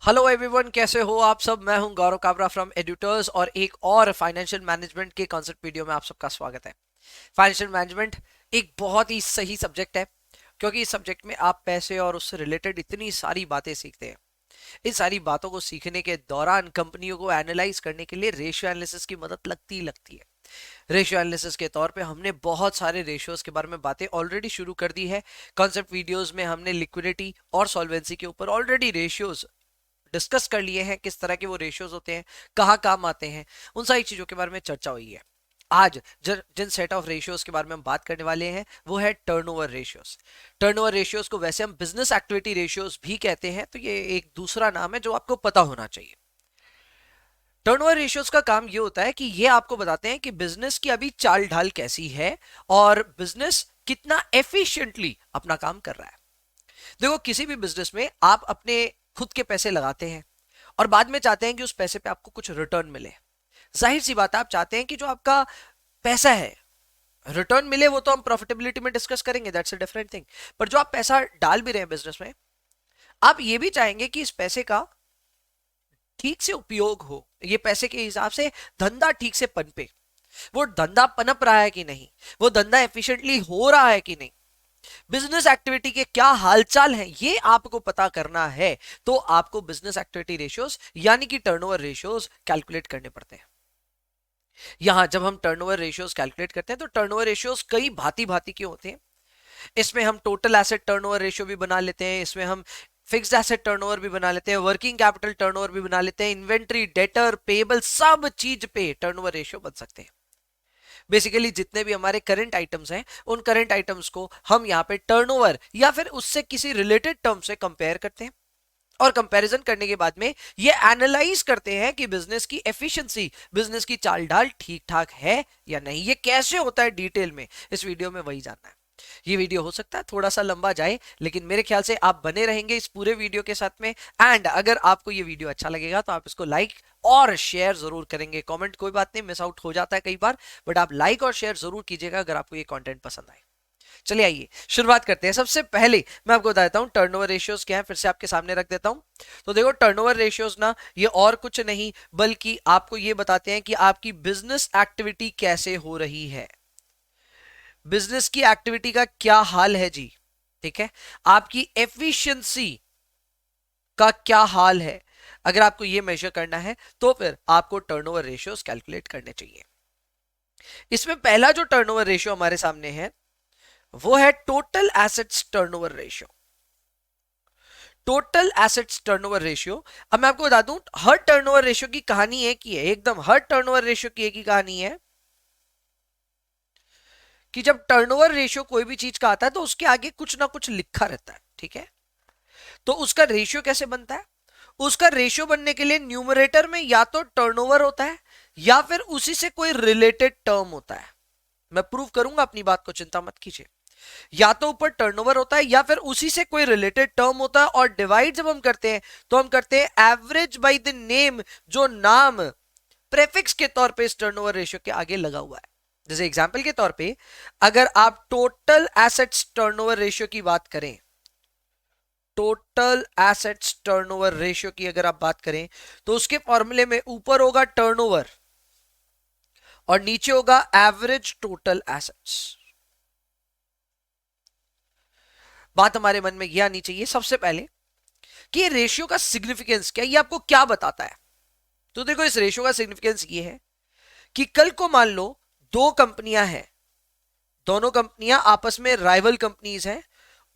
Hello everyone, कैसे हो आप सब। मैं हूं गौरव काबरा फ्रॉम एडिटर्स और एक और फाइनेंशियल मैनेजमेंट के कॉन्सेप्ट वीडियो में आप सबका स्वागत है। फाइनेंशियल मैनेजमेंट एक बहुत ही सही सब्जेक्ट है, क्योंकि इस सब्जेक्ट में आप पैसे और उससे रिलेटेड इतनी सारी बातें सीखते हैं। इन सारी बातों को सीखने के दौरान कंपनियों को एनालाइज करने के लिए रेशियो एनालिसिस की मदद लगती ही लगती है। रेशियो एनालिसिस के तौर पे हमने बहुत सारे रेशियोज के बारे में बातें ऑलरेडी शुरू कर दी है। कॉन्सेप्ट वीडियोस में हमने लिक्विडिटी और सॉल्वेंसी के ऊपर ऑलरेडी रेशियोज डिस्कस कर लिए हैं, किस तरह के वो रेशियोज होते हैं, कहाँ काम आते हैं, उन सारी चीजों के बारे में चर्चा हुई है। आज जिन सेट ऑफ रेशियोज के बारे में हम बात करने वाले हैं वो है टर्नओवर रेशियोज। टर्नओवर रेशियोज को वैसे हम बिजनेस एक्टिविटी रेशियोज भी कहते हैं, तो ये एक दूसरा नाम है जो आपको पता होना चाहिए। टर्नओवर रेशियोज का काम ये होता है कि ये आपको बताते हैं कि बिजनेस की अभी चाल ढाल कैसी है और बिजनेस कितना एफिशिएंटली अपना काम कर रहा है। देखो, किसी भी बिजनेस में आप अपने खुद के पैसे लगाते हैं और बाद में चाहते हैं कि उस पैसे पे आपको कुछ रिटर्न मिले। जाहिर सी बात है, आप चाहते हैं कि जो आपका पैसा है रिटर्न मिले। वो तो हम प्रॉफिटेबिलिटी में डिस्कस करेंगे, दैट्स अ डिफरेंट थिंग। पर जो आप पैसा डाल भी रहे हैं बिजनेस में, आप ये भी चाहेंगे कि इस पैसे का ठीक से उपयोग हो, ये पैसे के हिसाब से धंधा ठीक से पनपे। वो धंधा पनप रहा है कि नहीं, वो धंधा एफिशिएंटली हो रहा है कि नहीं, बिजनेस एक्टिविटी के क्या हालचाल है, ये आपको पता करना है। तो आपको बिजनेस एक्टिविटी रेशियोज यानी कि टर्नओवर रेशियोज कैलकुलेट करने पड़ते हैं। यहां जब हम टर्नओवर रेशियोज कैलकुलेट करते हैं तो टर्नओवर रेशियोज कई भांति भांति के होते हैं। इसमें हम टोटल एसेट टर्नओवर रेशियो भी बना लेते हैं, इसमें हम फिक्स्ड एसेट टर्नओवर भी बना लेते हैं, वर्किंग कैपिटल टर्नओवर भी बना लेते हैं, इन्वेंट्री, डेटर, पेबल, सब चीज पे टर्नओवर रेशियो बन सकते हैं। बेसिकली जितने भी हमारे करंट आइटम्स हैं, उन करंट आइटम्स को हम यहाँ पे टर्नओवर या फिर उससे किसी रिलेटेड टर्म से कंपेयर करते हैं और कंपैरिजन करने के बाद में ये एनालाइज करते हैं कि बिजनेस की एफिशिएंसी, बिजनेस की चाल ढाल ठीक ठाक है या नहीं। ये कैसे होता है डिटेल में इस वीडियो में वही जानना है। ये वीडियो हो सकता है थोड़ा सा लंबा जाए, लेकिन मेरे ख्याल से आप बने रहेंगे इस पूरे वीडियो के साथ में। एंड अगर आपको ये वीडियो अच्छा लगेगा तो आप इसको लाइक और शेयर जरूर करेंगे। कमेंट कोई बात नहीं, मिस आउट हो जाता है कई बार, बट आप लाइक और शेयर जरूर कीजिएगा अगर आपको ये कंटेंट पसंद आए। चलिए आइए शुरुआत करते हैं। सबसे पहले मैं आपको बता देता हूं टर्नओवर रेशियोज क्या है, फिर से आपके सामने रख देता हूं। तो देखो, टर्नओवर रेशियोज ना ये और कुछ नहीं बल्कि आपको ये बताते हैं कि आपकी बिजनेस एक्टिविटी कैसे हो रही है, बिजनेस की एक्टिविटी का क्या हाल है जी। ठीक है, आपकी एफिशिएंसी का क्या हाल है। अगर आपको ये मेजर करना है तो फिर आपको टर्नओवर रेशियोज कैलकुलेट करने चाहिए। इसमें पहला जो टर्नओवर रेशियो हमारे सामने है वो है total assets turnover ratio. Total assets turnover ratio, अब मैं आपको बता दूं, हर टर्नओवर रेशियो की कहानी एक ही है, एकदम हर टर्नओवर रेशियो की एक ही कहानी है कि जब टर्नओवर रेशियो कोई भी चीज का आता है तो उसके आगे कुछ ना कुछ लिखा रहता है। ठीक है, तो उसका रेशियो कैसे बनता है? उसका रेशियो बनने के लिए न्यूमरेटर में या तो टर्नओवर होता है या फिर उसी से कोई रिलेटेड टर्म होता है। मैं प्रूव करूंगा अपनी बात को, चिंता मत कीजिए। या तो ऊपर टर्नओवर होता है या फिर उसी से कोई रिलेटेड टर्म होता है। और डिवाइड जब हम करते हैं तो हम करते हैं एवरेज बाय द नेम, जो नाम प्रेफिक्स के तौर पे इस टर्नओवर रेशियो के आगे लगा हुआ है। जैसे एग्जांपल के तौर पे अगर आप टोटल एसेट्स टर्नओवर रेशियो की बात करें, टोटल एसेट्स टर्नओवर रेशियो की अगर आप बात करें तो उसके फॉर्मूले में ऊपर होगा टर्नओवर और नीचे होगा एवरेज टोटल एसेट्स। बात हमारे मन में यह आनी चाहिए सबसे पहले कि ये रेशियो का सिग्निफिकेंस क्या, ये आपको क्या बताता है। तो देखो, इस रेशियो का सिग्निफिकेंस ये है कि कल को मान लो दो कंपनियां हैं, दोनों कंपनियां आपस में राइवल कंपनीज हैं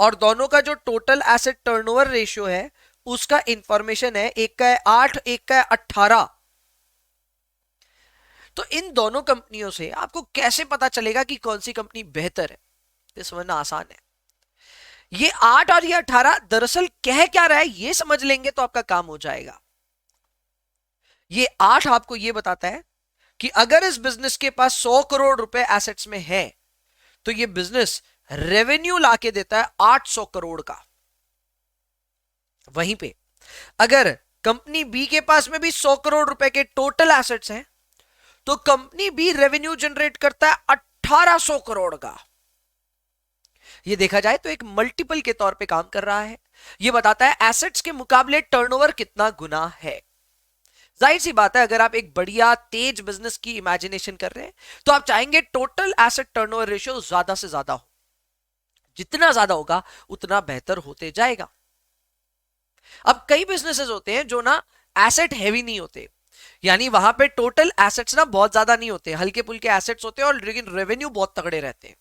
और दोनों का जो टोटल एसेट टर्नओवर रेशियो है उसका इंफॉर्मेशन है, एक का है 8, एक का है 18। तो इन दोनों कंपनियों से आपको कैसे पता चलेगा कि कौन सी कंपनी बेहतर है? ये समझना आसान है। ये 8 और ये 18 दरअसल कह क्या रहा है ये समझ लेंगे तो आपका काम हो जाएगा। ये 8 आपको ये बताता है कि अगर इस बिजनेस के पास 100 करोड़ रुपए एसेट्स में है तो ये बिजनेस रेवेन्यू लाके देता है 800 करोड़ का। वहीं पे अगर कंपनी बी के पास में भी 100 करोड़ रुपए के टोटल एसेट्स हैं तो कंपनी बी रेवेन्यू जनरेट करता है 1800 करोड़ का। ये देखा जाए तो एक मल्टीपल के तौर पे काम कर रहा है। ये बताता है एसेट्स के मुकाबले टर्नओवर कितना गुना है। जाहिर सी बात है, अगर आप एक बढ़िया तेज बिजनेस की इमेजिनेशन कर रहे हैं तो आप चाहेंगे टोटल एसेट टर्नओवर रेशियो ज्यादा से ज्यादा हो। जितना ज्यादा होगा उतना बेहतर होते जाएगा। अब कई बिजनेसेस होते हैं जो ना एसेट हैवी नहीं होते, यानी वहां पे टोटल एसेट्स ना बहुत ज्यादा नहीं होते, हल्के फुल्के एसेट्स होते हैं और लेकिन रेवेन्यू बहुत तगड़े रहते हैं।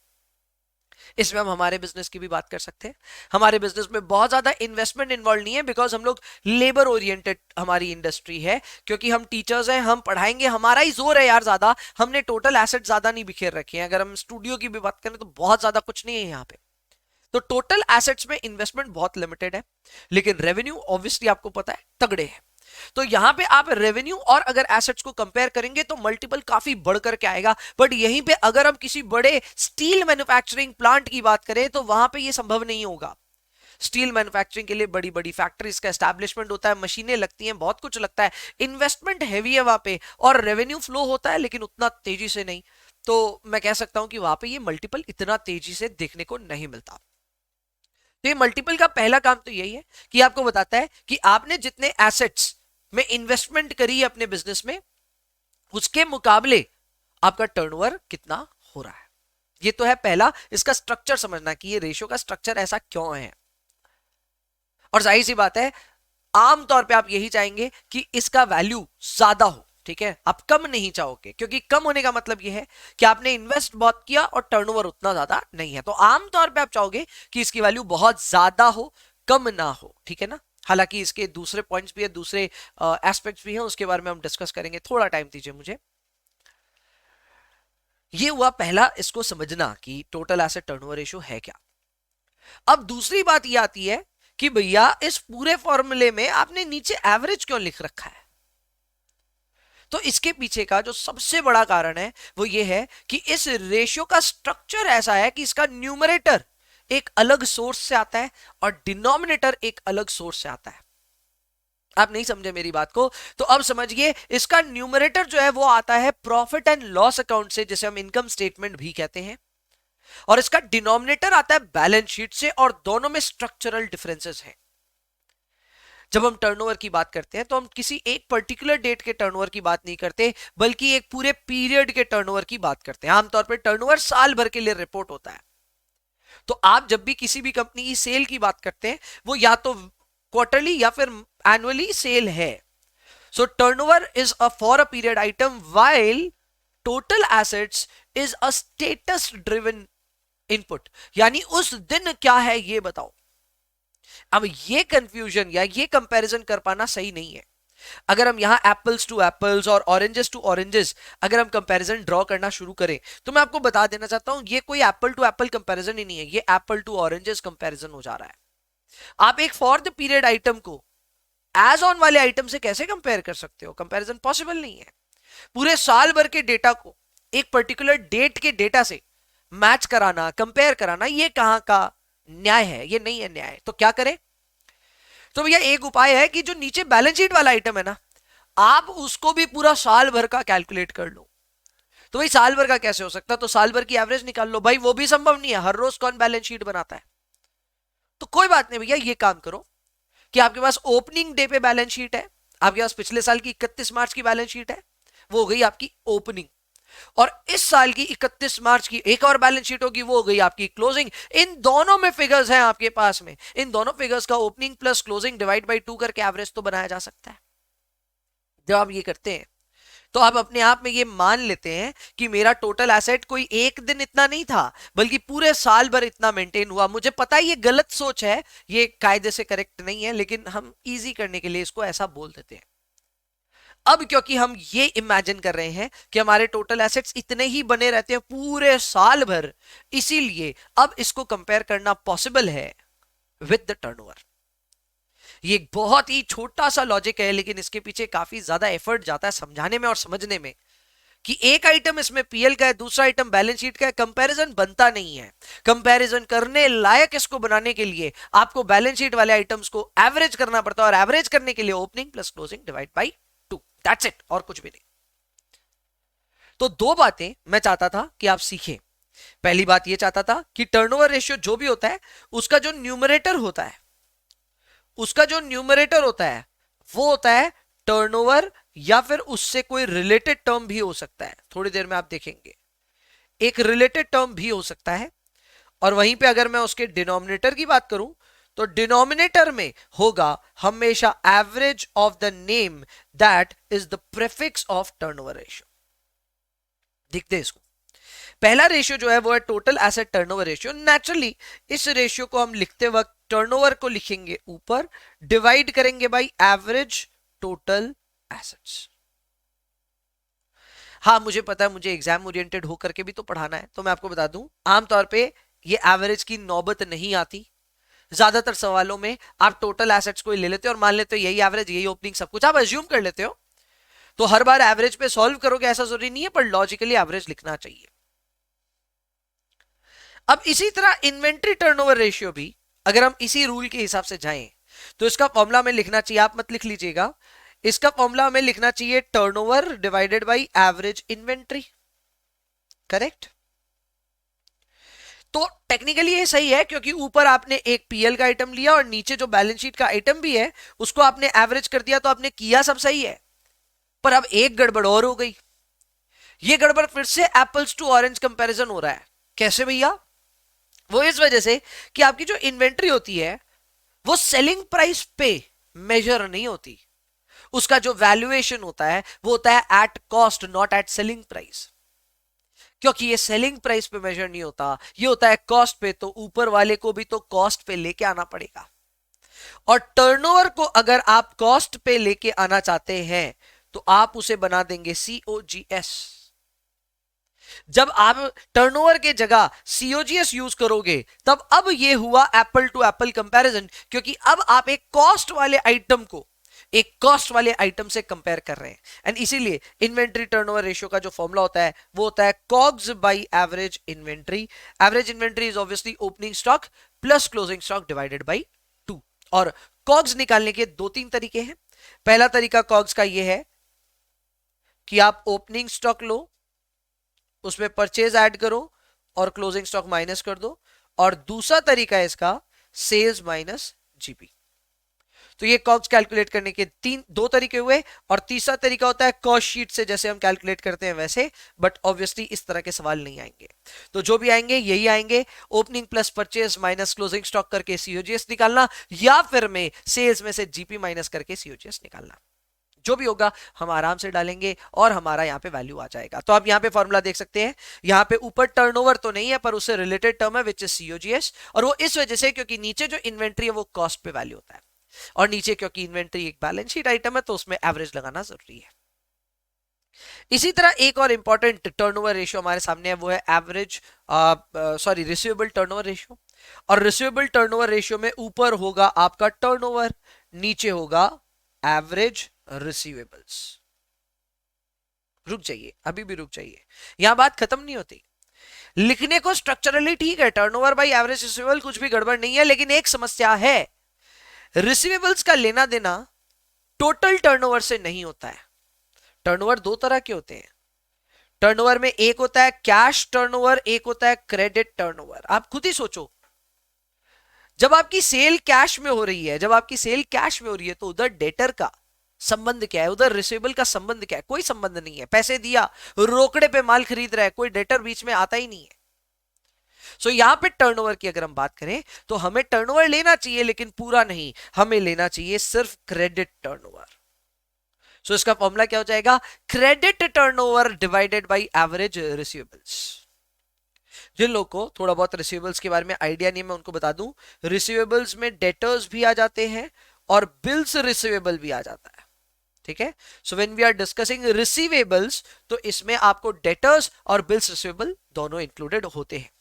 इसमें हम हमारे बिजनेस की भी बात कर सकते हैं। हमारे बिजनेस में बहुत ज्यादा इन्वेस्टमेंट इन्वॉल्व नहीं है, बिकॉज हम लोग लेबर ओरिएंटेड हमारी इंडस्ट्री है, क्योंकि हम टीचर्स हैं, हम पढ़ाएंगे, हमारा ही जोर है यार ज्यादा, हमने टोटल एसेट ज्यादा नहीं बिखेर रखे हैं। अगर हम स्टूडियो की भी बात करें तो बहुत ज्यादा कुछ नहीं है यहाँ पे, तो टोटल एसेट्स में इन्वेस्टमेंट बहुत लिमिटेड है, लेकिन रेवेन्यू ऑब्वियसली आपको पता है तगड़े है। तो यहां पे आप रेवेन्यू और अगर एसेट्स को कंपेयर करेंगे तो मल्टीपल काफी बढ़कर के आएगा। बट यहीं पे अगर हम किसी बड़े स्टील मैन्युफैक्चरिंग प्लांट की बात करें तो वहां पे ये संभव नहीं होगा। स्टील मैन्युफैक्चरिंग के लिए बड़ी बड़ी फैक्ट्रीज का एस्टैब्लिशमेंट होता है, मशीनें लगती हैं, बहुत कुछ लगता है, इन्वेस्टमेंट हैवी है वहां पे, और रेवेन्यू फ्लो होता है लेकिन उतना तेजी से नहीं। तो मैं कह सकता हूं कि वहां पे ये मल्टीपल इतना तेजी से देखने को नहीं मिलता। तो ये मल्टीपल का पहला काम तो यही है कि आपको बताता है कि आपने जितने एसेट्स में इन्वेस्टमेंट करी अपने बिजनेस में उसके मुकाबले आपका टर्नओवर कितना हो रहा है। ये तो है पहला, इसका स्ट्रक्चर समझना कि ये रेशियो का स्ट्रक्चर ऐसा क्यों है। और जाहिर सी बात है आमतौर पे आप यही चाहेंगे कि इसका वैल्यू ज्यादा हो, ठीक है, आप कम नहीं चाहोगे, क्योंकि कम होने का मतलब यह है कि आपने इन्वेस्ट बहुत किया और टर्नओवर उतना ज्यादा नहीं है। तो आमतौर पे आप चाहोगे कि इसकी वैल्यू बहुत ज्यादा हो, कम ना हो, ठीक है ना। हालांकि इसके दूसरे पॉइंट्स भी है, दूसरे एस्पेक्ट्स भी हैं, उसके बारे में हम डिस्कस करेंगे, थोड़ा टाइम दीजिए मुझे। ये हुआ पहला, इसको समझना कि टोटल एसेट टर्नओवर रेशियो है क्या। अब दूसरी बात ये आती है कि भैया इस पूरे फॉर्मूले में आपने नीचे एवरेज क्यों लिख रखा है। तो इसके पीछे का जो सबसे बड़ा कारण है वो ये है कि इस रेशियो का स्ट्रक्चर ऐसा है कि इसका न्यूमरेटर एक अलग सोर्स से आता है और डिनोमिनेटर एक अलग सोर्स से आता है। आप नहीं समझे मेरी बात को, तो अब समझिए, इसका न्यूमरेटर जो है वो आता है प्रॉफिट एंड लॉस अकाउंट से, जिसे हम इनकम स्टेटमेंट भी कहते हैं, और इसका डिनोमिनेटर आता है बैलेंस शीट से, और दोनों में स्ट्रक्चरल डिफरेंसेस हैं। जब हम टर्नओवर की बात करते हैं तो हम किसी एक पर्टिकुलर डेट के टर्नओवर की बात नहीं करते, बल्कि एक पूरे पीरियड के टर्नओवर की बात करते हैं। आमतौर पर टर्नओवर साल भर के लिए रिपोर्ट होता है। तो आप जब भी किसी भी कंपनी की सेल की बात करते हैं वो या तो क्वार्टरली या फिर एनुअली सेल है। So turnover is a for a period item while total assets is a status driven input, यानी उस दिन क्या है ये बताओ। अब ये कंफ्यूजन या ये कंपैरिजन कर पाना सही नहीं है। अगर हम यहां एप्पल्स टू एप्पल्स और ऑरेंजेस टू ऑरेंजेस अगर हम कंपैरिजन ड्रॉ करना शुरू करें तो मैं आपको बता देना चाहता हूं ये कोई एप्पल टू एप्पल कंपैरिजन ही नहीं है, ये एप्पल टू ऑरेंजेस कंपैरिजन हो जा रहा है। आप एक फॉर द पीरियड आइटम को एज ऑन वाले आइटम से कैसे कंपेयर कर सकते हो, कंपैरिजन पॉसिबल नहीं है। पूरे साल भर के डेटा को एक पर्टिकुलर डेट के डेटा से मैच कराना, कंपेयर कराना, ये कहां का न्याय है, ये नहीं है न्याय। तो क्या करें, तो भैया एक उपाय है कि जो नीचे बैलेंस शीट वाला आइटम है ना, आप उसको भी पूरा साल भर का कैलकुलेट कर लो। तो भाई साल भर का कैसे हो सकता है, तो साल भर की एवरेज निकाल लो। भाई वो भी संभव नहीं है, हर रोज कौन बैलेंस शीट बनाता है। तो कोई बात नहीं भैया, ये काम करो कि आपके पास ओपनिंग डे पे बैलेंस शीट है, आपके पास पिछले साल की 31 मार्च की बैलेंस शीट है, वो हो गई आपकी ओपनिंग, और इस साल की 31 मार्च की एक और बैलेंस शीट होगी, वो हो गई आपकी क्लोजिंग। इन दोनों में फिगर्स हैं आपके पास में, इन दोनों फिगर्स का opening plus closing divide by 2 करके एवरेज तो बनाया जा सकता है। जब आप ये करते हैं तो आप अपने आप में ये मान लेते हैं कि मेरा टोटल एसेट कोई एक दिन इतना नहीं था, बल्कि पूरे साल भर इतना मेंटेन हुआ। मुझे पता है ये गलत सोच है, ये कायदे से करेक्ट नहीं है, लेकिन हम इजी करने के लिए इसको ऐसा बोल देते हैं। अब क्योंकि हम ये इमेजिन कर रहे हैं कि हमारे टोटल एसेट्स इतने ही बने रहते हैं पूरे साल भर, इसीलिए अब इसको कंपेयर करना पॉसिबल है विद द टर्नओवर। ये एक बहुत ही छोटा सा लॉजिक है, लेकिन इसके पीछे काफी ज्यादा एफर्ट जाता है समझाने में और समझने में कि एक आइटम इसमें पीएल का है, दूसरा आइटम बैलेंस शीट का है, कंपैरिजन बनता नहीं है। कंपैरिजन करने लायक इसको बनाने के लिए आपको बैलेंस शीट वाले आइटम्स को एवरेज करना पड़ता है, और एवरेज करने के लिए opening plus closing divide by 2, that's it, और कुछ भी नहीं। तो दो बातें मैं चाहता था कि आप सीखें। पहली बात यह चाहता था कि टर्नओवर रेशियो जो भी होता है उसका जो न्यूमरेटर होता है उसका जो न्यूमरेटर होता है वो होता है टर्नओवर, या फिर उससे कोई रिलेटेड टर्म भी हो सकता है, थोड़ी देर में आप देखेंगे एक रिलेटेड टर्म भी हो सकता है। और वहीं पे अगर मैं उसके डिनोमिनेटर की बात करूं तो डिनोमिनेटर में होगा हमेशा average of the name that is the prefix of turnover ratio. देखते इसको, पहला रेशियो जो है वो है total asset turnover ratio. Naturally इस रेशियो को हम लिखते वक्त टर्नओवर को लिखेंगे ऊपर, डिवाइड करेंगे बाय एवरेज टोटल एसेट्स। हाँ मुझे पता है, मुझे एग्जाम ओरिएंटेड होकर के भी तो पढ़ाना है, तो मैं आपको बता दूं आमतौर पे ये एवरेज की नौबत नहीं आती। ज्यादातर सवालों में आप टोटल एसेट्स को ले लेते हो और मान लेते हो यही एवरेज, यही ओपनिंग, सब कुछ आप अज्यूम कर लेते हो। तो हर बार एवरेज पे सॉल्व करोगे ऐसा जरूरी नहीं है, पर लॉजिकली एवरेज लिखना चाहिए। अब इसी तरह इन्वेंट्री टर्नओवर रेशियो भी अगर हम इसी रूल के हिसाब से जाएं तो इसका फॉर्मूला में लिखना चाहिए, आप मत लिख लीजिएगा, इसका फॉर्मूला हमें लिखना चाहिए turnover divided by average inventory. Correct? तो टेक्निकली ये सही है क्योंकि ऊपर आपने एक पीएल का आइटम लिया और नीचे जो बैलेंस शीट का आइटम भी है उसको आपने एवरेज कर दिया, तो आपने किया सब सही है। पर अब एक गड़बड़ और हो गई, ये गड़बड़ फिर से एप्पल्स टू ऑरेंज कंपैरिजन हो रहा है। कैसे भैया? वो इस वजह से कि आपकी जो इन्वेंट्री होती है वो सेलिंग प्राइस पे मेजर नहीं होती, उसका जो वैल्यूएशन होता है वो होता है at cost, not at selling price. क्योंकि ये सेलिंग प्राइस पे मेजर नहीं होता, ये होता है कॉस्ट पे, तो ऊपर वाले को भी तो कॉस्ट पे लेके आना पड़ेगा। और टर्नओवर को अगर आप कॉस्ट पे लेके आना चाहते हैं तो आप उसे बना देंगे COGS। जब आप टर्नओवर के जगह COGS यूज करोगे तब अब ये हुआ एप्पल टू एप्पल कंपैरिजन, क्योंकि अब आप एक कॉस्ट वाले आइटम को एक कॉस्ट वाले आइटम से कंपेयर कर रहे हैं। एंड इसीलिए इन्वेंट्री टर्नओवर रेशियो का जो फॉर्मूला होता है वो होता है COGS by average inventory. Average inventory is obviously opening stock plus closing stock divided by 2। और कॉग्स निकालने के दो तीन तरीके हैं। पहला तरीका कॉग्स का ये है कि आप ओपनिंग स्टॉक लो, उसमें परचेज ऐड करो और क्लोजिंग स्टॉक माइनस कर दो। और दूसरा तरीका है इसका सेल्स माइनस जीपी। तो ये कॉग्स कैलकुलेट करने के दो तरीके हुए। और तीसरा तरीका होता है कॉस्ट शीट से, जैसे हम कैलकुलेट करते हैं वैसे, बट ऑब्वियसली इस तरह के सवाल नहीं आएंगे। तो जो भी आएंगे यही आएंगे, opening plus purchase minus closing stock करके COGS निकालना, या फिर में सेल्स में से जीपी माइनस करके COGS निकालना। जो भी होगा हम आराम से डालेंगे और हमारा यहाँ पे वैल्यू आ जाएगा। तो आप यहाँ पे फॉर्मूला देख सकते हैं, यहाँ पे ऊपर टर्नओवर तो नहीं है पर उससे रिलेटेड टर्म है विच इज COGS। और वो इस वजह से क्योंकि नीचे जो इन्वेंट्री है वो कॉस्ट पे वैल्यू होता है, और नीचे क्योंकि इन्वेंट्री एक बैलेंस शीट आइटम है तो उसमें एवरेज लगाना जरूरी है। इसी तरह एक और इंपॉर्टेंट टर्नओवर रेशियो हमारे सामने है, वो है एवरेज रिसीवेबल टर्नओवर रेशियो। और रिसीवेबल टर्नओवर रेशियो में ऊपर होगा आपका टर्नओवर, नीचे होगा एवरेज रिसीवेबल्स। रुक जाइए, अभी भी रुक जाइए, यहां बात खत्म नहीं होती। लिखने को स्ट्रक्चरली ठीक है, टर्नओवर बाय एवरेज रिसीवेबल, कुछ भी गड़बड़ नहीं है, लेकिन एक समस्या है, रिसीवेबल्स का लेना देना टोटल टर्नओवर से नहीं होता है। टर्नओवर दो तरह के होते हैं। टर्नओवर में एक होता है कैश टर्नओवर, एक होता है क्रेडिट टर्नओवर। आप खुद ही सोचो, जब आपकी सेल कैश में हो रही है, जब आपकी सेल कैश में हो रही है तो उधर डेटर का संबंध क्या है, उधर रिसीवेबल का संबंध क्या है? कोई संबंध नहीं है। पैसे दिया, रोकड़े पे माल खरीद रहा है, कोई डेटर बीच में आता ही नहीं है। सो यहां पे टर्नओवर की अगर हम बात करें तो हमें टर्नओवर लेना चाहिए, लेकिन पूरा नहीं, हमें लेना चाहिए सिर्फ क्रेडिट टर्नओवर। सो इसका फॉर्मूला क्या हो जाएगा? Credit turnover divided by average receivables. जिन लोगों को थोड़ा बहुत रिसीवेबल्स के बारे में आइडिया नहीं है मैं उनको बता दूं, रिसीवेबल्स में डेटर्स भी आ जाते हैं और बिल्स रिसीवेबल भी आ जाता है। ठीक है? So when we are discussing receivables तो इसमें आपको डेटर्स और बिल्स रिसीवेबल दोनों इंक्लूडेड होते हैं।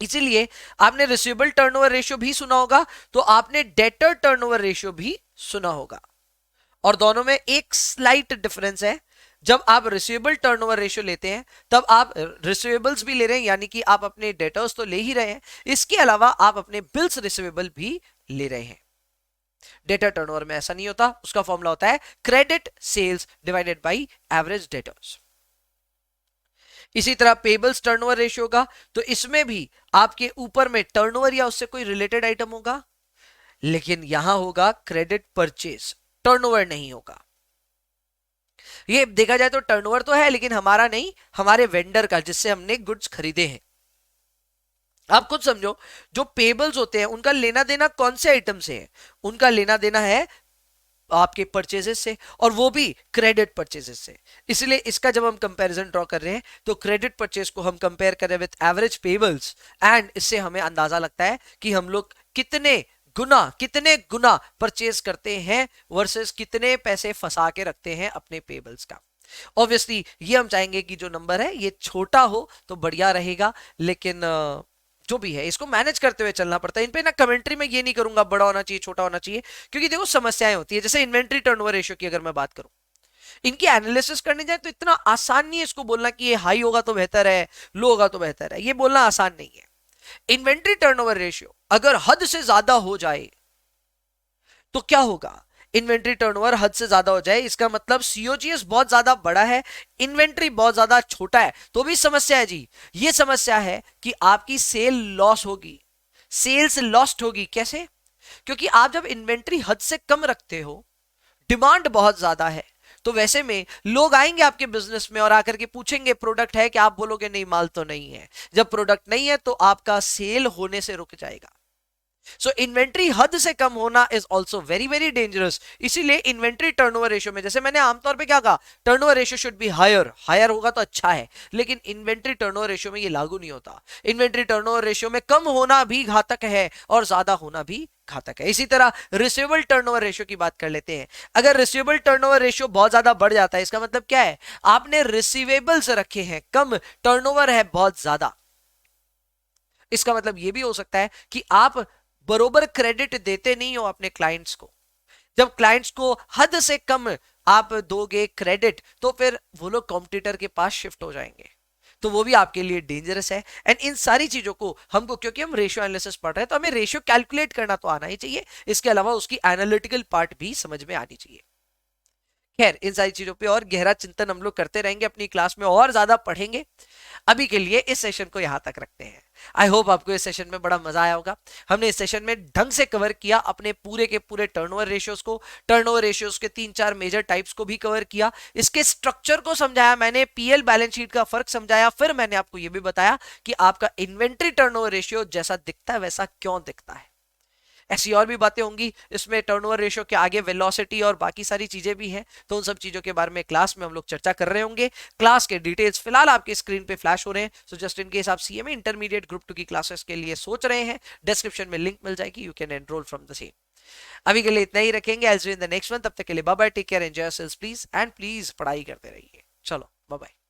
इसीलिए आपने रिसीवेबल टर्नओवर रेशियो भी सुना होगा, तो आपने डेटर टर्नओवर रेशियो भी सुना होगा। और दोनों में एक स्लाइट डिफरेंस है। जब आप रिसीवेबल टर्नओवर रेशियो लेते हैं तब आप रिसीवेबल्स भी ले रहे हैं, यानी कि आप अपने डेटर्स तो ले ही रहे हैं, इसके अलावा आप अपने बिल्स रिसीवेबल भी ले रहे हैं। डेटर टर्नओवर में ऐसा नहीं होता, उसका फॉर्मूला होता है credit sales divided by average debtors. इसी तरह पेबल्स टर्नओवर रेशियो होगा, तो इसमें भी आपके ऊपर में टर्नओवर या उससे कोई रिलेटेड आइटम होगा, लेकिन यहां होगा क्रेडिट परचेज, टर्नओवर नहीं होगा। ये देखा जाए तो टर्नओवर तो है लेकिन हमारा नहीं, हमारे वेंडर का, जिससे हमने गुड्स खरीदे हैं। आप खुद समझो, जो पेबल्स होते हैं उनका लेना देना कौन से आइटम से है? उनका लेना देना है आपके परचेजेस से, और वो भी क्रेडिट परचेजेस से। इसलिए इसका जब हम कंपैरिजन ड्रॉ कर रहे हैं तो क्रेडिट परचेज को हम कंपेयर करें विद एवरेज पेबल्स, एंड इससे हमें अंदाजा लगता है कि हम लोग कितने गुना परचेज करते हैं वर्सेस कितने पैसे फंसा के रखते हैं अपने पेबल्स का। ऑब्वियसली ये हम चाहेंगे कि जो नंबर है ये छोटा हो तो बढ़िया रहेगा, लेकिन जो भी है इसको मैनेज करते हुए चलना पड़ता है। इन पे ना कमेंट्री में ये नहीं करूंगा बड़ा होना चाहिए छोटा होना चाहिए, क्योंकि देखो समस्याएं होती है। जैसे इन्वेंट्री टर्नओवर रेशियो की अगर मैं बात करूं, इनकी एनालिसिस करने जाए तो इतना आसान नहीं है इसको बोलना कि ये हाई होगा तो बेहतर है, लो होगा तो बेहतर है, ये बोलना आसान नहीं है। इन्वेंट्री टर्नओवर रेशियो अगर हद से ज्यादा हो जाए तो क्या होगा? इन्वेंट्री टर्नओवर हद से ज्यादा हो जाए, इसका मतलब सीओजीएस बहुत ज्यादा बड़ा है, इन्वेंट्री बहुत ज्यादा छोटा है, तो भी समस्या है जी। ये समस्या है कि आपकी सेल लॉस होगी, सेल्स लॉस्ट होगी। कैसे? क्योंकि आप जब इन्वेंट्री हद से कम रखते हो, डिमांड बहुत ज्यादा है, तो वैसे में लोग आएंगे आपके बिजनेस में और आकर के पूछेंगे प्रोडक्ट है कि आप बोलोगे नहीं माल तो नहीं है। जब प्रोडक्ट नहीं है तो आपका सेल होने से रुक जाएगा। सो इन्वेंट्री हद से कम होना is also very very dangerous. इसीलिए इन्वेंट्री टर्नओवर रेशियो में, जैसे मैंने आमतौर पे क्या कहा, turnover ratio should be higher, higher होगा तो अच्छा है, लेकिन इन्वेंट्री टर्नओवर रेशियो में ये लागू नहीं होता। इन्वेंट्री टर्नओवर रेशियो में कम होना भी घातक है और ज्यादा होना भी घातक है। इसी तरह रिसीवेबल टर्नओवर रेशियो की बात कर लेते हैं। अगर रिसीवेबल टर्नओवर रेशियो बहुत ज्यादा बढ़ जाता है, इसका मतलब क्या है? आपने रिसीवेबल्स रखे हैं कम, टर्नओवर है बहुत ज्यादा। इसका मतलब यह भी हो सकता है कि आप बरोबर क्रेडिट देते नहीं हो अपने क्लाइंट्स को। जब क्लाइंट्स को हद से कम आप दोगे क्रेडिट, तो फिर वो लोग कॉम्पिटिटर के पास शिफ्ट हो जाएंगे, तो वो भी आपके लिए डेंजरस है। एंड इन सारी चीजों को हमको, क्योंकि हम रेशियो एनालिसिस पढ़ रहे हैं, तो हमें रेशियो कैलकुलेट करना तो आना ही चाहिए, इसके अलावा उसकी एनालिटिकल पार्ट भी समझ में आनी चाहिए। खैर, इन सारी चीजों पे और गहरा चिंतन हम लोग करते रहेंगे, अपनी क्लास में और ज्यादा पढ़ेंगे। अभी के लिए इस सेशन को यहां तक रखते हैं। आई होप आपको इस सेशन में बड़ा मजा आया होगा। हमने इस सेशन में ढंग से कवर किया अपने पूरे के पूरे टर्नओवर रेशियोज को, टर्नओवर रेशियोज के 3-4 मेजर टाइप्स को भी कवर किया, इसके स्ट्रक्चर को समझाया मैंने, पीएल बैलेंस शीट का फर्क समझाया, फिर मैंने आपको यह भी बताया कि आपका इन्वेंट्री टर्नओवर रेशियो जैसा दिखता है वैसा क्यों दिखता है। ऐसी और भी बातें होंगी इसमें, टर्नओवर रेशियो के आगे वेलोसिटी और बाकी सारी चीजें भी हैं, तो उन सब चीजों के बारे में क्लास में हम लोग चर्चा कर रहे होंगे। क्लास के डिटेल्स फिलहाल आपके स्क्रीन पे फ्लैश हो रहे हैं, सो जस्ट इन केस आप सीएमए इंटरमीडिएट ग्रुप 2 की क्लासेस के लिए सोच रहे हैं, डिस्क्रिप्शन में लिंक मिल जाएगी, you can enroll from the same. अभी के लिए इतना ही रखेंगे, I will see you in the next one. तब तक के लिए bye bye, take care, enjoy yourselves please, and please पढ़ाई करते रहिए। चलो बाय बाय।